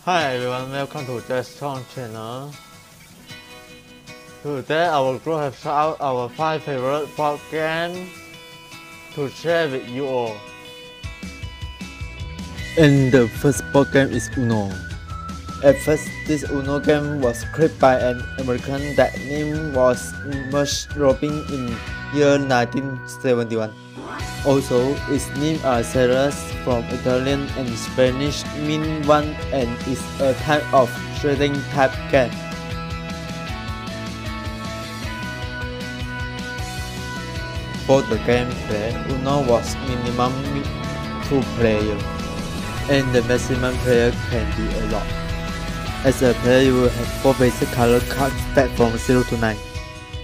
Hi everyone, welcome to Bedrock channel. Today our group has found our 5 favorite board games to share with you all. And the first board game is Uno. At first, this Uno game was created by an American that name was Merge Robin in year 1971. Also, its names are series from Italian and Spanish mean one and is a type of trading type game. For the gameplay, Uno was minimum 2 players, and the maximum player can be a lot. As a player, you will have 4 basic color cards stacked from 0 to 9.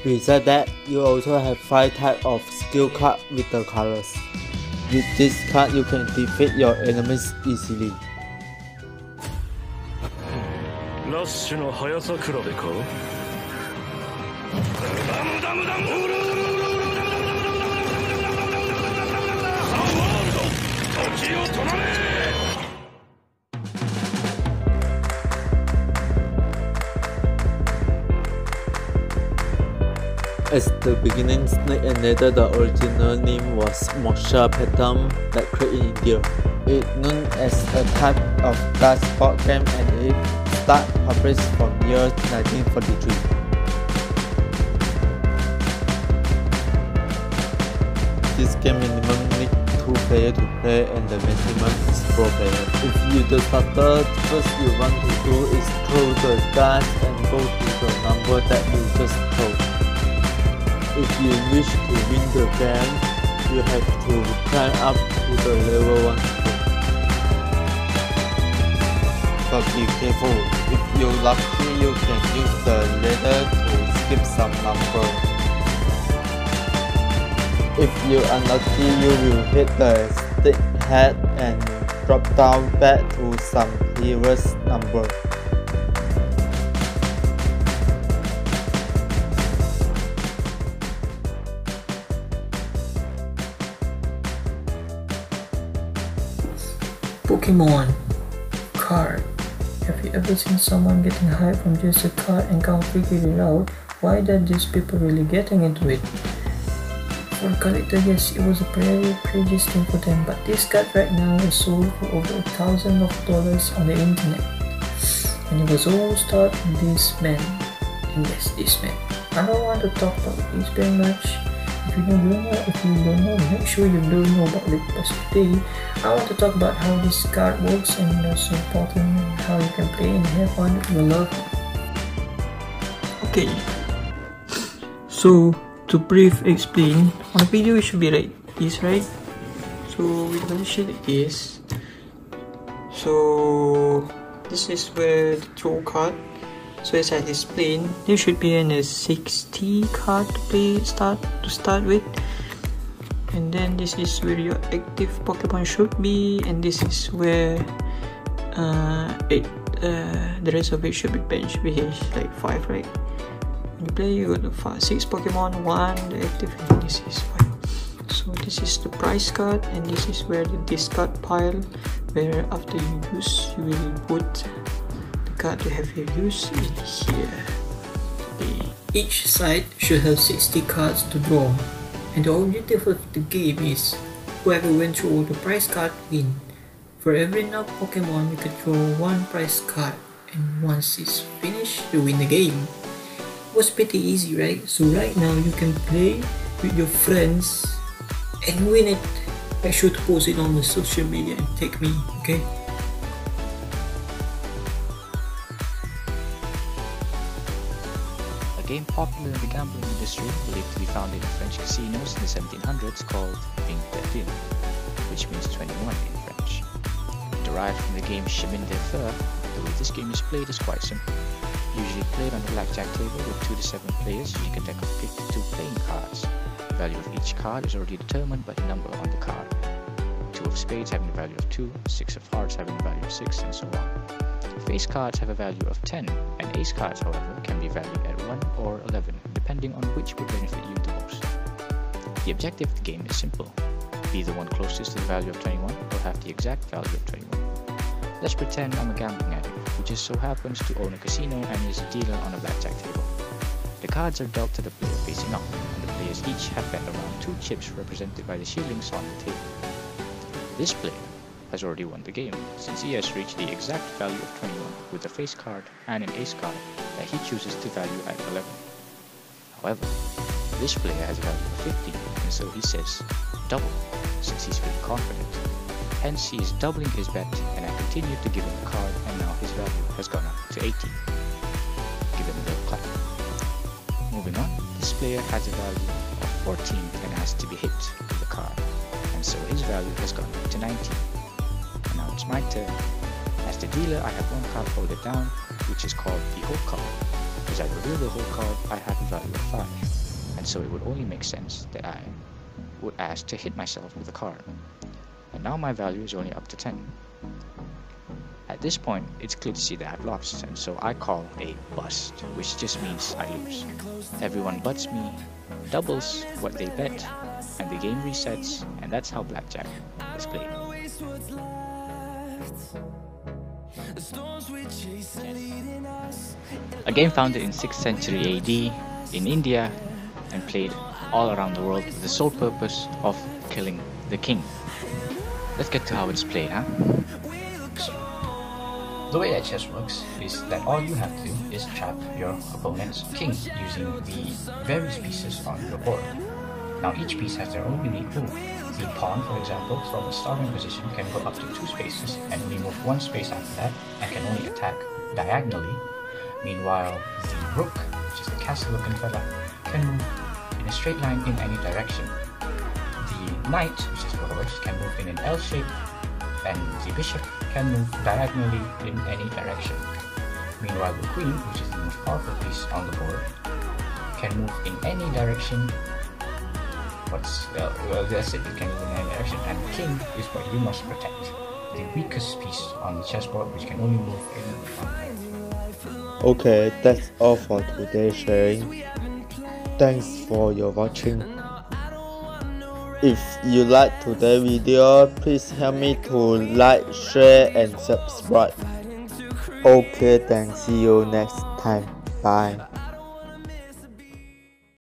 Besides that, you also have 5 types of skill cards with the colors. With this card, you can defeat your enemies easily. At the beginning, Snake and Ladder, the original name was Moksha Pattern that created in India. It is known as a type of card board game and it started published from year 1943. This game minimum needs 2 players to play and the maximum is 4 players. If you the starter, first you want to do is throw the dice and go to the number that you just throw. If you wish to win the game, you have to climb up to the level 1. But be careful, if you're lucky you can use the ladder to skip some number. If you're unlucky, you will hit the stick head and drop down back to some previous number. Pokemon card. Have you ever seen someone getting hyped from just a card and can't figure it out? Why are these people really getting into it? For a collector, yes, it was a very crazy thing for them, but this card right now is sold for over $1,000 on the internet. And it was all started with this man. And yes, this man. I don't want to talk about this very much. If you don't know, make sure you do know about it. But today, I want to talk about how this card works and also important how you can play and have fun with your loved one. Okay, so to brief explain, on the video it should be like this, right? So we're gonna show like this. So this is where the throw card. So it's at this plane. There should be a 60 card to start with, and then this is where your active Pokemon should be, and this is where the rest of it should be benched, which is like 5, right? When you play, you got 6 Pokemon, 1 the active, and this is 5. So this is the prize card, and this is where the discard pile, where after you use, you will put card to have your use in here. Each side should have 60 cards to draw, and the objective of the game is whoever went through all the prize card win. For every knock Pokemon, you can draw 1 prize card, and once it's finished, you win the game. It was pretty easy, right? So right now you can play with your friends and win it. Make sure to post it on the social media and tag me, okay? A game popular in the gambling industry, believed to be found in French casinos in the 1700s, called 21, which means 21 in French. Derived from the game Chemin de Fer, the way this game is played is quite simple. Usually played on a blackjack table with 2 to 7 players using a deck of 52 playing cards. The value of each card is already determined by the number on the card. 2 of spades having a value of 2, 6 of hearts having a value of 6, and so on. Face cards have a value of 10, and ace cards, however, can be valued at 1 or 11, depending on which would benefit you the most. The objective of the game is simple. Be the one closest to the value of 21 or have the exact value of 21. Let's pretend I'm a gambling addict. who just so happens to own a casino and is a dealer on a blackjack table. The cards are dealt to the player facing up, and the players each have bet around 2 chips represented by the shillings on the table. This player has already won the game, since he has reached the exact value of 21 with a face card and an ace card that he chooses to value at 11. However, this player has a value of 15, and so he says double, since he's feeling confident. Hence, he is doubling his bet, and I continue to give him the card, and now his value has gone up to 18. Give him a little clap. Moving on, this player has a value of 14 and has to be hit with the card, and so his value has gone up to 19. And now it's my turn. As the dealer, I have one card folded down, which is called the whole card. As I reveal the whole card, I have a value of 5, and so it would only make sense that I would ask to hit myself with a card. And now my value is only up to 10. At this point, it's clear to see that I've lost, and so I call a bust, which just means I lose. Everyone butts me, doubles what they bet, and the game resets, and that's how blackjack is played. A game founded in 6th century AD in India and played all around the world with the sole purpose of killing the king. Let's get to how it's played, huh? So, the way that chess works is that all you have to do is trap your opponent's king using the various pieces on your board. Now each piece has their own unique move. The pawn, for example, from a starting position can go up to 2 spaces and only move 1 space after that and can only attack diagonally. Meanwhile, the rook, which is the castle-looking fella, can move in a straight line in any direction. The knight, which is the horse, can move in an L shape, and the bishop can move diagonally in any direction. Meanwhile, the queen, which is the most powerful piece on the board, can move in any direction. Well, that's it, it can move in any direction. And the king is what you must protect, the weakest piece on the chessboard, which can only move in one way. Okay, that's all for today's sharing. Thanks for your watching. If you like today's video, please help me to like, share and subscribe. Okay, then see you next time. Bye.